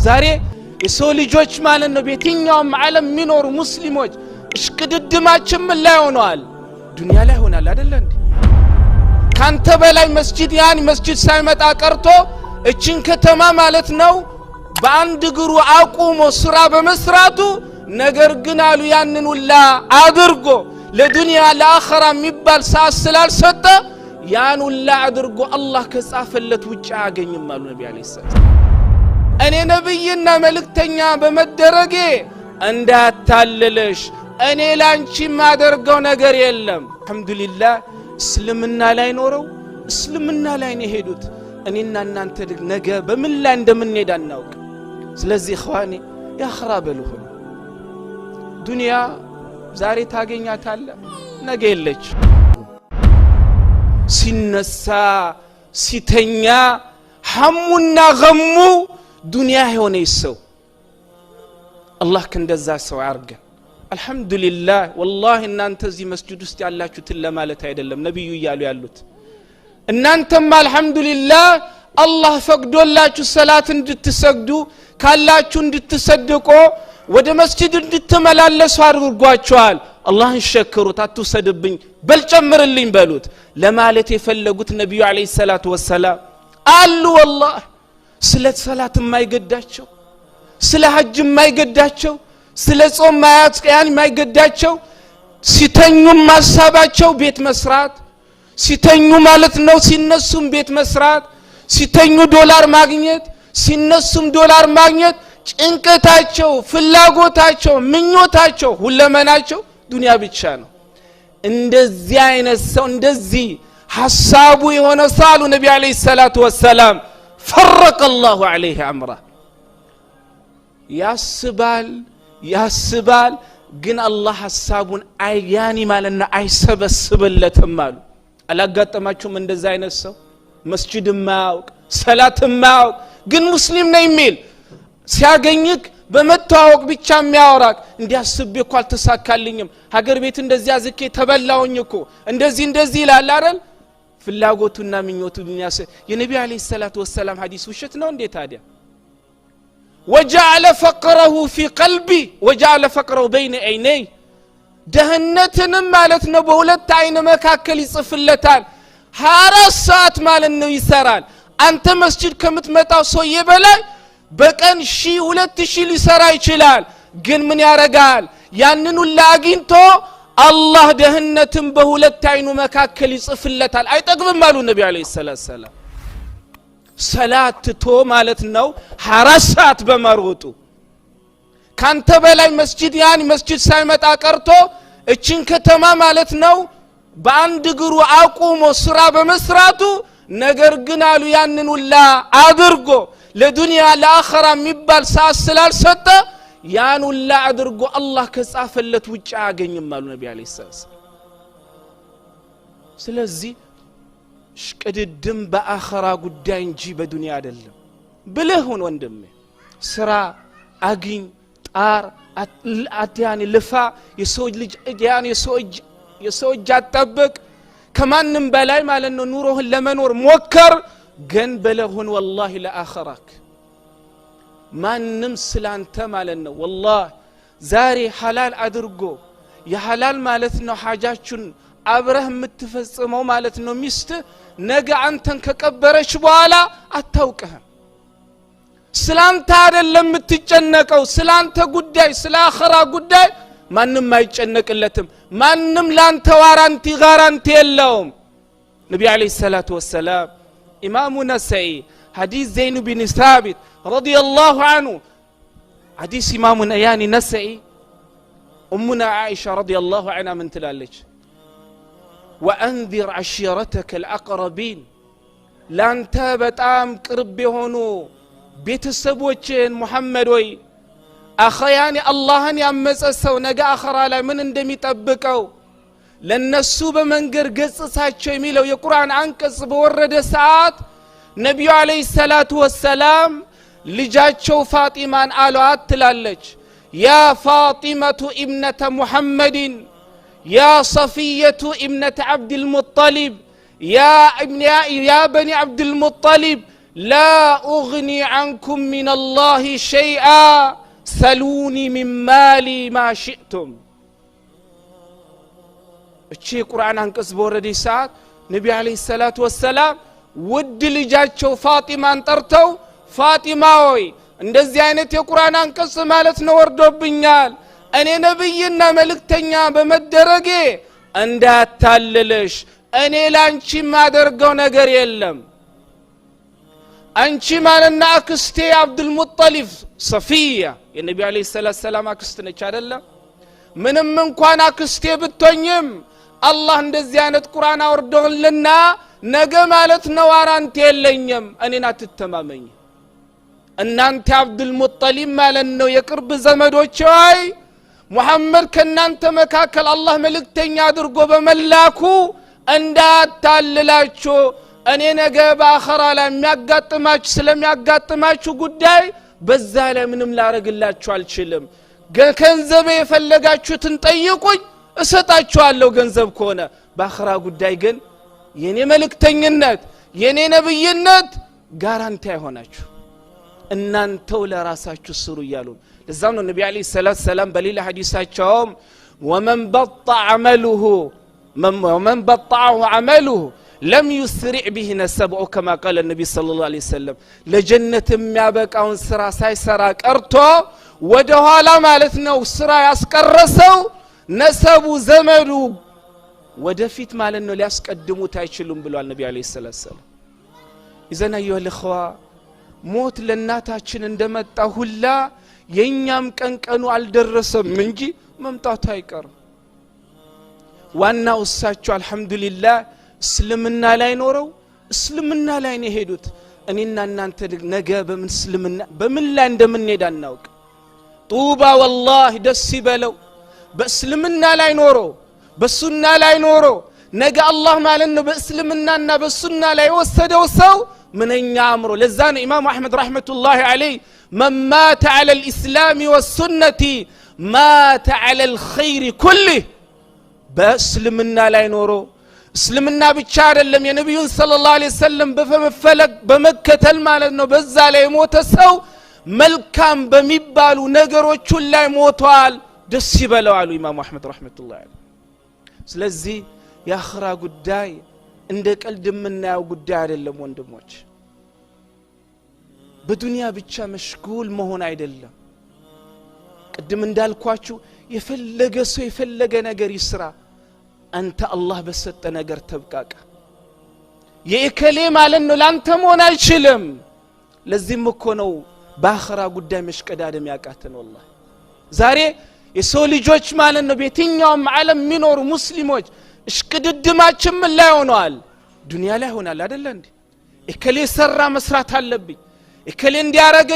ዛሬ የሰው ልጆች ማለት ነው በየትኛውም ዓለም የሚኖሩ ሙስሊሞች እሽቅድድማችን ምን ላይ ሆነዋል? ዱንያ ላይ ሆናል አይደል እንዴ? ካንተ በላይ መስጂድ መስጂድ ሳይመጣ ቀርቶ እቺን ከተማ ማለት ነው በአንድ እግሩ አቁሞ ስራ በመስራቱ ነገር ግን አሉ ያንን ሁላ አድርጎ ለዱንያ ለአኺራ የሚባል ሳስላል ሰጠ ያን ሁላ አድርጎ አላህ ከጻፈለት ውጭ አያገኝም አሉ ነብዩ አለይሂ ሰላም። እኔ ነብይና መልእክተኛ በመደረጌ እንዳታለለሽ እኔ ላንቺ ማደርገው ነገር የለም። አልহামዱሊላህ እስልምና ላይ ኖረው እስልምና ላይ ነው ሄዱት። እኔና እናንተ ነገ በምን ላይ እንደምንሄድ አናውቅ። ስለዚህ ኢኽዋኒ ያኺራ በሉሁ ዱንያ ዛሬ ታገኛታለ ነገ የለች። ሲነሳ ሲተኛ ሐሙና ገሙ ዱንያ የሆነ ይሰው አላህ ከእንደዛ ሰው ያርገን። አልহামዱሊላህ ወላሂ እናንተ እዚህ መስጂድ ውስጥ ያላችሁትን ለማለት አይደለም ነብዩ ይያሉ ያሉት እናንተም አልহামዱሊላህ አላህ ፈቅዶላችሁ ሰላት እንድትሰግዱ ካላችሁ እንድትሰድቁ ወደ መስጂድ እንድትመላለሱ አድርጓችኋል። አላህን ሸክሩት አትውሰድብኝ በልጨምርልኝ በሉት ለማለት የፈለጉት ነብዩ አለይሂ ሰላቱ ወሰላም አሉ። ወላሂ ስለ ሰላት የማይገዳቸው ስለ ሐጅ የማይገዳቸው ስለ ጾም የማይገዳቸው ሲተኙም ማሳባቸው ቤት መስራት ሲተኙ ማለት ነው ሲነሱም ቤት መስራት ሲተኙ ዶላር ማግኘት ሲነሱም ዶላር ማግኘት ጭንቀታቸው ፍላጎታቸው ምኞታቸው ሁለመናቸው ዱንያ ብቻ ነው። እንደዚህ አይነት ሰው እንደዚህ ሐሳቡ የሆነ ሳሉ ነብዩ አለይሂ ሰላቱ ወሰላም فرق الله عليه امره ያስባል ግን አላህ ሐሳቡን አያኒ ማለና አይሰበስብለትም አሉ። አላጋጠማችሁም እንደዛ አይነት ሰው መስጂድ ማያውቅ ሰላት ማያውቅ ግን ሙስሊም ነኝ የሚል ሲያገኝክ በመተዋወቅ ብቻ የሚያወራክ እንዲያስብ እኮ አልተሳካልኝም ሀገር ቤት እንደዚህ አዝኬ ተበላውኝ እኮ እንደዚህ ይላል አይደል? ፍላጎቱና ምኞቱ ዱንያ የነብዩ አለይሂ ሰላቱ ወሰላም ሐዲስ ውሸት ነው እንዴ ታዲያ? وجعل فقره في قلبي وجعل فقره بين عيني دهنتንም ማለት ነው በሁለት አይነ መካከል ይጽፍለታል 24 ሰዓት ማለት ነው ይሰራል። አንተ መስጂድ ከምትመጣው ሰውዬ በላይ በቀን 1000-2000 ሊሰራ ይችላል። ግን ምን ያረጋል? ያንን ሁሉ አግኝቶ አላህ ደህነትን በሁለት አይኑ መካከል ይጽፍለታል። አይጠግብም አሉ ነብዩ አለይሂ ሰላም። ሰላት ቶ ማለት ነው 24 ሰዓት በመሮጡ ካንተ በላይ መስጂድ መስጂድ ሳይመጣ ቀርቶ እቺን ከተማ ማለት ነው በአንድ እግሩ አቁሞ ስራ በመስራቱ ነገር ግን አሉ ያንን ሁላ አድርጎ ለዱንያ ለአኺራ የሚባል ሳስላል ሰጠ ያን ሁላ አድርጎ አላህ ከጻፈለት ውጭ አያገኝም አሉ ነብዩ አለይሂ ሰላም። ስለዚህ ሽቅድድም በአኺራ ጉዳይ እንጂ በዱንያ አይደለም። ብለህን ወንድሜ ስራ አግኝ ጣር አትያኒ ልፋ የሰው ልጅ የሰው እጅ አጠብቅ ከማንም በላይ ማለት ነው ኑሮህን ለመኖር ሞከር ግን በለሁን والله ለአኺራክ ማንም ስላንተ ማለት ነው والله ዛሬ ሐላል አድርጎ የሐላል ማለት ነው ሐጃችን አብረህ የምትፈጽመው ማለት ነው ሚስት ነገ አንተን ከቀበረች በኋላ አታውቅህም። ስላንተ አይደለም የምትጨነቀው ስላንተ ጉዳይ ስለ አኺራ ጉዳይ ማንም አይጨነቅለትም። ማንም ላንተ ጋራንቲ የለውም። ነብዩ አለይሂ ሰላቱ ወሰላም ኢማሙ ነሰኢ ሐዲስ ዘይኑ ቢን ሳቢት ረዲየላሁ ዐንሁ ሐዲስ ኢማሙ ነሰኢ ኡሙና ዓኢሻ ረዲየላሁ ዐንሃ ምን ትላለች? وأنذر عشيرتك الأقربين لانت بتام قرب يهونو ቤተሰቦችን ሙሐመድ ወይ አኸያኒ አላህን ያመፀሰው ነገ አኺራ ላይ ምን እንደሚጠብቀው ለነሱ በመንገር ገጽሳቸው የሚለው የቁርአን አንቀጽ በወረደ ሰዓት ነብዩ አለይሂ ሰላቱ ወሰላም ልጃቸው ፋጢማን አሏት ትላለች ያ ፋጢመቱ ኢብነተ ሙሐመድን ያ ሰፊየቱ ኢብነተ አብዱል ሙጠሊብ ያ በኒ አብዱል ሙጠሊብ لا أغني عنكم من الله شيئا سلوني من مالي ما شئتم እቺ ቁርአን አንቀጽ በወረደ ሰዓት ነብዩ አለይሂ ሰላቱ ወሰለም ውድ ልጃቸው ፋጢማን ጠርተው ፋጢማ ሆይ እንደዚህ አይነት የቁርአን አንቀጽ ማለት ነው ወርዶብኛል እኔ ነብይና መልእክተኛ በመደረጌ እንዳታለለሽ እኔ ላንቺ ማደርገው ነገር የለም አንቺ ማለና አክስቴ አብዱል ሙጠሊብ ሶፊያ የነብዩ አለይሂ ሰላም አክስት ነች አይደለም ምንም እንኳን አክስቴ ብትሆኝም አላህ እንደዚህ አይነት ቁርአን አወርዶልና ነገ ማለት ነው ዋራንት የለኝም እኔን አትተማመኝ እናንተ አብዱል ሙጠሊብ ማለት ነው የቅርብ ዘመዶች ሆይ ሙሐመድ ከናንተ መካከል አላህ መልእክተኛ አድርጎ በመላኩ እንዳታልላችሁ እኔ ነገ በአኺራ ላይ የሚያጋጥማችሁ ስለሚያጋጥማችሁ ጉዳይ በዛ ላይ ምንም ላረግላችሁ አልችልም ገንዘብ የፈለጋችሁትን ጠይቁኝ እሰጣችኋለሁ ገንዘብ ከሆነ በአኺራ ጉዳይ ግን የኔ መልእክተኝነት የኔ ነብይነት ጋራንቲ አይሆናችሁ እናንተው ለራሳችሁ ስሩ ይያሉ ለዛም ነው ነብዩ አለይሂ ሰላም በሌላ ሐዲሳቸውም ومن بطعه عمله لم يسرع به نسبه كما قال النبي صلى الله عليه وسلم لجنة የሚያበቃውን ስራ ሳይሰራ ቀርቶ ወደ ኋላ ማለት ነው ስራ ያስቀረሰው ነሰቡ ዘመዱ ወደፊት ማለት ነው ሊያስቀድሙት አይችሉም ብሏል ነብዩ አለይሂ ሰላም إذن أيها الإخوة ሞት ለናታችን እንደመጣ ሁላ የኛም ቀንቀኑ አልደረሰም እንጂ መምጣቱ አይቀርም ዋናው እሳቸው አልহামዱሊላህ እስልምና ላይ ኖረው እስልምና ላይ ነው ሄዱት እኔና እናንተ ነገ በምን ላይ እንደምንሄድ አናውቅ ጡባ والله ደስ ይበለው በእስልምና ላይ ኖሮ በሱና ላይ ኖሮ ነገ አላህ ማለት ነው በእስልምናና በሱና ላይ ወሰደው ሰው ምንኛ አምሮ ለዛ ነው ኢማም አህመድ ረህመቱላሂ ዐለይሂ من مات على الإسلام والسنة مات على الخير كله በእስልምና ላይ ኖሮ እስልምና ብቻ አይደለም የነብዩን ሰለላሁ ዐለይሂ ወሰለም በመፈለግ በመከተል ማለት ነው በዛ ላይ ሞተ ሰው መልካም በሚባሉ ነገሮች ላይ ሞቷል ደስ ይበለው አሉ ኢማም አህመድ ረህመቱላሂ ዐለይሂ ስለዚህ የአኺራ ጉዳይ እንደ ቀልድ የምናየው ጉዳይ አይደለም ወንድሞች በዱንያ ብቻ መሽጉል መሆን አይደለም ቅድም እንዳልኳችሁ የፈለገ ሰው የፈለገ ነገር ይስራ አንተ አላህ በሰጠ ነገር ተብቃቃ የእከሌ ማለት ነው ላንተ መሆን አይችልም ለዚህም እኮ ነው በአኺራ ጉዳይ መሽቀዳደም ያቃተን والله ዛሬ የሰው ልጆች ማለት ነው በየትኛውም ዓለም የሚኖሩ ሙስሊሞች እሽቅድድማችን ምን ላይ ሆነዋል ዱንያ ላይ ሆናል አይደል እንዴ እከሌ ሰራ መስራት አለብኝ እከሌ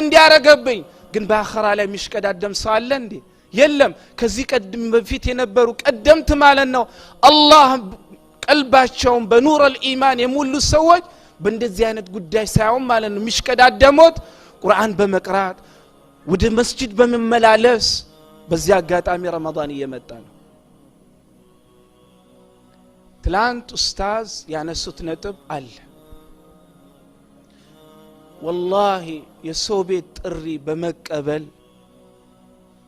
እንዲያረገብኝ ግን በአኺራ ላይ የሚሽቀዳደም ሰው አለ እንዴ የለም ከዚህ ቀደም በፊት የነበሩ ቀደምት ማለት ነው አላህ ቀልባቸውን በኑር الإيمان የሙሉ ሰዎች በእንደዚህ አይነት ጉዳይ ሳይሆን ማለት ነው የሚሽቀዳደሙት ቁርአን በመቅራት ወደ መስጂድ በመመላለስ በዚህ አጋጣሚ ረመዳን እየመጣ ነው ትላንት ኡስታዝ ያነሱት ነጥብ አለ والله የሰው ቤት ጥሪ በመቀበል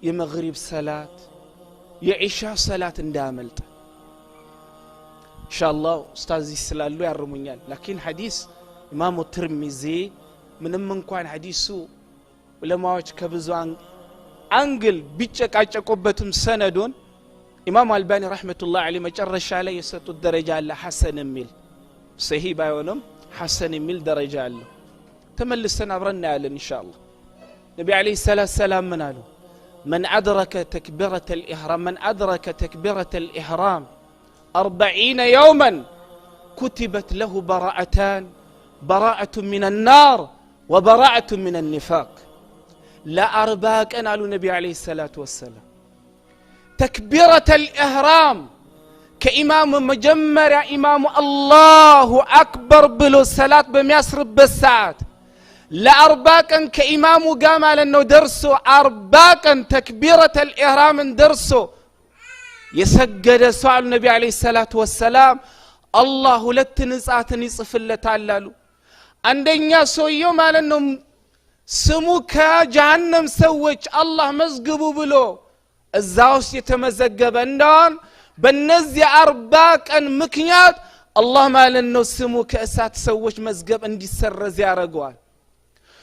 የመግሪብ ሰላት የኢሻ ሰላት እንዳመልጥ ኢንሻአላህ ኡስታዝ ይስላሉ ያርሙኛል لكن ሐዲስ ኢማሙ ትርሚዚ ምንም እንኳን ሐዲሱ ዑለማዎች ከብዙ አንግል ቢጨቃጨቁበትም ሰነዱን ኢማም አልባኒ ረህመቱላህ ዐለይሂ መጨረሻ ላይ የሰጡት ደረጃ አለ ሐሰን የሚል ሰሂህ ባይሆንም ሐሰን የሚል ደረጃ አለ ተመልሰን አብረና ያለን ኢንሻአላህ ነብዩ አለይሂ ሰላም ምን አሉ من أدرك تكبيرة الإحرام 40 يوما كتبت له براءتان براءة من النار وبراءة من النفاق لا أرباك أن قالوا النبي عليه الصلاة والسلام تكبيرة الإحرام كإمام مجمر إمام الله أكبر بلو الصلاة بميسر بالساعات لأرباكا كإمام قام على أنه درسوا أرباكا تكبيرة الإحرام درسوا يسجد سؤال النبي عليه الصلاة والسلام الله لتنزعت نصف اللي تعللوا አንደኛ ሰውየው ማለት ነው ስሙ ከጀሃነም ሰዎች አላህ መዝግቡ ብሎ እዛውስ የተመዘገበ እንደሆነ በእነዚህ 40 ቀን ምክንያት አላህ ማለት ነው ስሙ ከእሳት ሰዎች መዝገብ እንዲሰረዝ ያደርገዋል።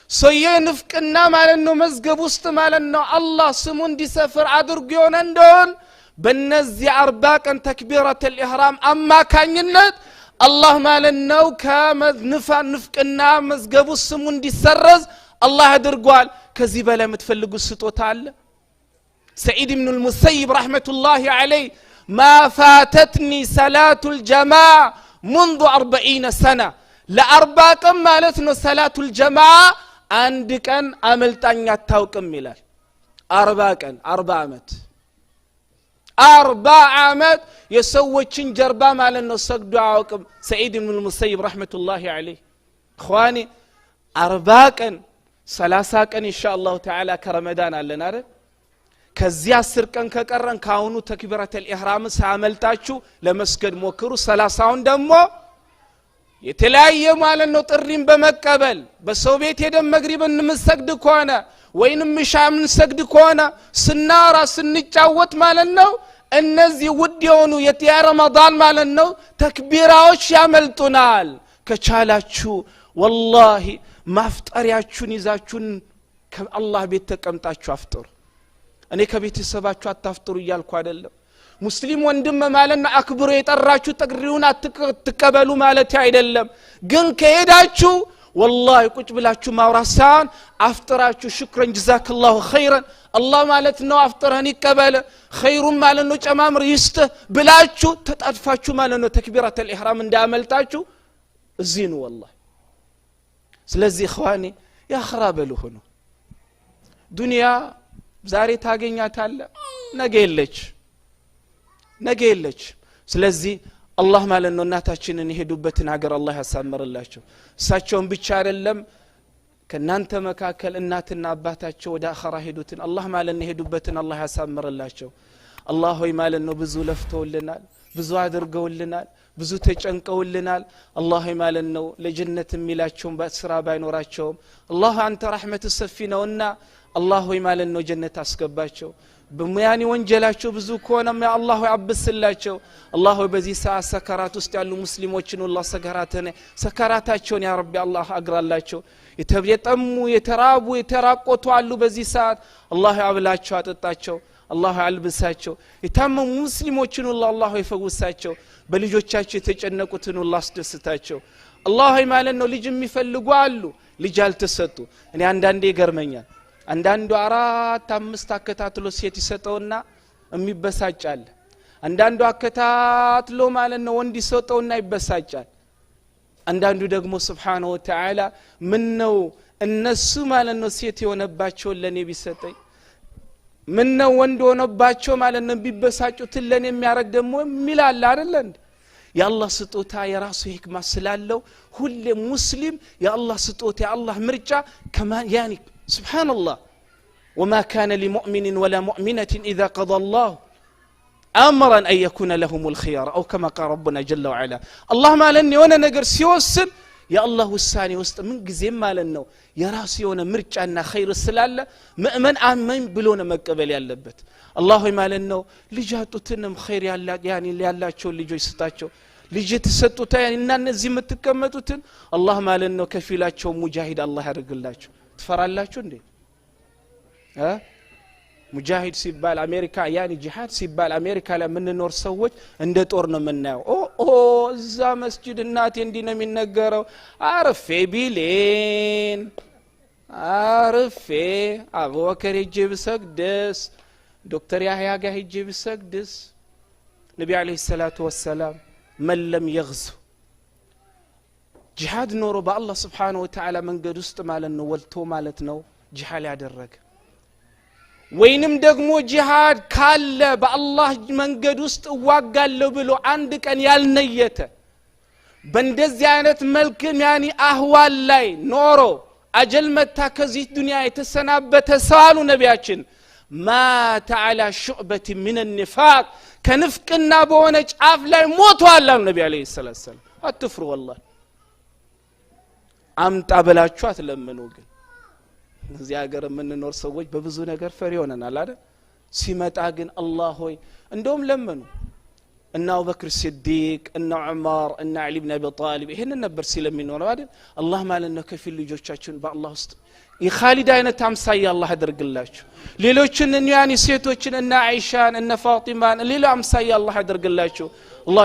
ሰውየው ንፍቅና ማለት ነው መዝገብ ውስጥ ማለት ነው አላህ ስሙ እንዲሰፍር አድርጎ የሆነ እንደሆነ በእነዚህ 40 ቀን ተክቢረቱል ኢህራም አማካኝነት አላህ ማለት ነው ከንፍቅና መዝገቡ ስሙ እንዲሰረዝ አላህ አድርጓል። ከዚህ በላይ የምትፈልጉት ስጦታ አለ? سعيد بن المسيب رحمة الله عليه ما فاتتني صلاة الجماعة منذ 40 سنة ل40 ቀን ማለት ነው صلاة الجماعة አንድ ቀን አመልጣኛ አታውቅም ይላል። 40 ቀን 40 ዓመት የሰዎችን ጀርባ ማለት ነው ሰግዶ አያውቅም سعيد بن المسيب رحمة الله عليه اخواني 40 ቀን 30 ቀን ان شاء الله تعالى ከረመዳን አለን አይደል? ከዚህ 10 ቀን ከቀረን ካሁኑ ተክቢረቱል ኢህራም ሳመልጣችሁ ለመስገድ ሞክሩ። 30ውን ደግሞ የተለያየ ማለት ነው ጥሪን በመቀበል በሰው ቤት ሄደን መግሪብ እንሰግድ ከሆነ ወይንም ኢሻም እንሰግድ ከሆነ ስናራ ስንጫወት ማለት ነው እነዚህ ውድ የሆኑ የረመዳን ማለት ነው ተክቢራዎች ያመልጡናል። ከቻላችሁ ወላሂ ማፍጠሪያችሁን ይዛችሁን ከአላህ ቤት ተቀምጣችሁ አፍጥሩ። እኔ ከቤተሰባችሁ አታፍጥሩ እያልኩ አይደለም። ሙስሊም ወንድም ማለት ነው አክብሮ የጠራችሁ ጥሪውን አትቀበሉ ማለት አይደለም። ግን ከሄዳችሁ ወላሂ ቁጭ ብላችሁ ማውራት ሳይሆን አፍጥራችሁ ሽክረን ጀዛከላሁ ኸይረን አላህ ማለት ነው አፍጥረን ይቀበል ኸይሩን ማለት ነው ጨማምር ይስጥ ብላችሁ ተጣጥፋችሁ ማለት ነው ተክቢረቱል ኢህራም እንዳመልጣችሁ እዚህ ነው ወላሂ። ስለዚህ ኢኽዋኒ ያخرابሉ ሆኖ ዱንያ ዛሬ ታገኛታለ ነገ የለች። ስለዚህ አላህ ማለት ነው እናታችንን የሄዱበትን ሀገር አላህ ያሳምርላቸው። እሳቸውን ብቻ አይደለም ከናንተ መካከል እናትና አባታቸው ወደ አኺራ ሄዱትን አላህ ማለት ነው የሄዱበትን አላህ ያሳምርላቸው። አላህ ሆይ ማለት ነው ብዙ ለፍተውልናል፣ ብዙ አድርገውልናል፣ ብዙ ተጨንቀውልናል። አላህ ሆይ ማለት ነው ለጀነት የሚላቸውን በስራ ባይኖራቸውም አላህ አንተ ረህመት ሰፊ ነውና አላህ ሆይ ማለት ነው ጀነት አስገባቸው። በሙያኒ ወንጀላቸው ብዙ ከሆነም ያ አላህ ሆይ አብስላቸው። አላህ ሆይ በዚህ ሰዓት ሰከራት ውስጥ ያሉ ሙስሊሞችን ሁሉ ሰከራታቸውን ያ ረቢ አላህ አግራላቸው። የተጠሙ የተራቡ የተራቆቱ አሉ በዚህ ሰዓት አላህ አብላቸው አጠጣቸው፣ አላህ አልብሳቸው። የታመሙ ሙስሊሞችን ሁሉ አላህ ይፈውሳቸው። በልጆቻቸው የተጨነቁትን ሁሉ አስደስታቸው። አላህ ሆይ ማለት ነው ልጅ የሚፈልጉ አሉ ልጅ አልተሰጡ። እኔ አንዳንዴ ይገርመኛል አንዳንዱ 4-5 አከታትሎ ሴት ይሰጠውና የሚበሳጫል። አንዳንዱ አከታትሎ ማለት ነው ወንድ ይሰጠውና ይበሳጫል። አንዳንዱ ደግሞ ሱብሃነሁ ወተዓላ ምን ነው እነሱ ማለት ነው ሴት የሆነባቸው ለኔ ቢሰጠኝ፣ ምን ነው ወንድ ሆነባቸው ማለት ነው ቢበሳጩት ለኔ የሚያረግ ደግሞ ሚላል አይደል እንዴ? የአላህ ስጦታ የራሱ ህክማ ስላለው ሁሌ ሙስሊም የአላህ ስጦታ የአላህ ምርጫ ከማን ያኒ سبحان الله وما كان لمؤمن ولا مؤمنة إذا قضى الله أمرا أن يكون لهم الخيار أو كما قال ربنا جل وعلا. الله ما لن يونا نقر سيوسن يا الله والثاني وسط من قزيم ما لنو يا راسي يونا مرجعنا خير السلالة مؤمن آمين بلونا مقبل يالبت. الله ما لنو لجاتو تنم خير يعني اللي الله شو اللي جوي ستاتشو لجي تسطو يعني إننا نزي متكمتو تن الله ما لنو كفيلاتشو مجاهد الله يرقلاتشو ትፈራላችሁ እንዴ? ሙጃሂድ ሲባል አሜሪካ ያኒ ጂሃድ ሲባል አሜሪካ ላይ የምንኖር ሰዎች እንደ ጦር ነው የምናየው። እዛ መስጂድ እናቴ እንዲህ ነው የሚነገረው። አርፌ ቢሌን አርፌ አቡበከር ሄጄ ብሰግድስ ዶክተር ያህያ ጋር ሄጄ ብሰግድስ ነቢ አለይሂ ሰላቱ ወሰላም መን ለም የግዙ ጂሃድ ኖሮ በአላህ ስብሓነሁ ወተዓላ መንገድ ውስጥ ማለት ነው ወልቶ ማለት ነው ጂሃድ ያደረገ ወይንም ደግሞ ጂሃድ ካለ በአላህ መንገድ ውስጥ እዋጋለሁ ብሎ አንድ ቀን ያልነየተ በእንደዚህ አይነት መልክ ያኒ አህዋል ላይ ኖሮ አጀል መታ ከዚህ ዱንያ የተሰናበተ ሰዋሉ ነቢያችን ማተ ዐላ ሹዕበት ሚን النፋቅ ከንፍቅና በሆነ ጫፍ ላይ ሞቷል አሉ ነቢ አለይሂ ሰላቱ ወሰላም። አትፍሩ ወላሂ አምጣ ብላችሁ አትለምኑ ግን እዚህ ሀገር የምንኖር ሰዎች በብዙ ነገር ፈሪ ሆነናል አይደል ሲመጣ ግን አላህ ሆይ እንደውም ለምኑ እና አቡበክር ሲዲቅ እና ዑመር እና አሊ ኢብኑ አቢ ጣሊብ ይሄን ነበር ሲለሚኖር አይደል አላህ ማለት ነው ከፊል ልጆቻችን በአላህ ውስጥ የኻሊድ አይነት አምሳያ አላህ ያደርግላችሁ ሌሎችን ያኒ ሴቶችን እና አይሻን እና ፋጢማን ሌላ አምሳያ አላህ ያደርግላችሁ አላህ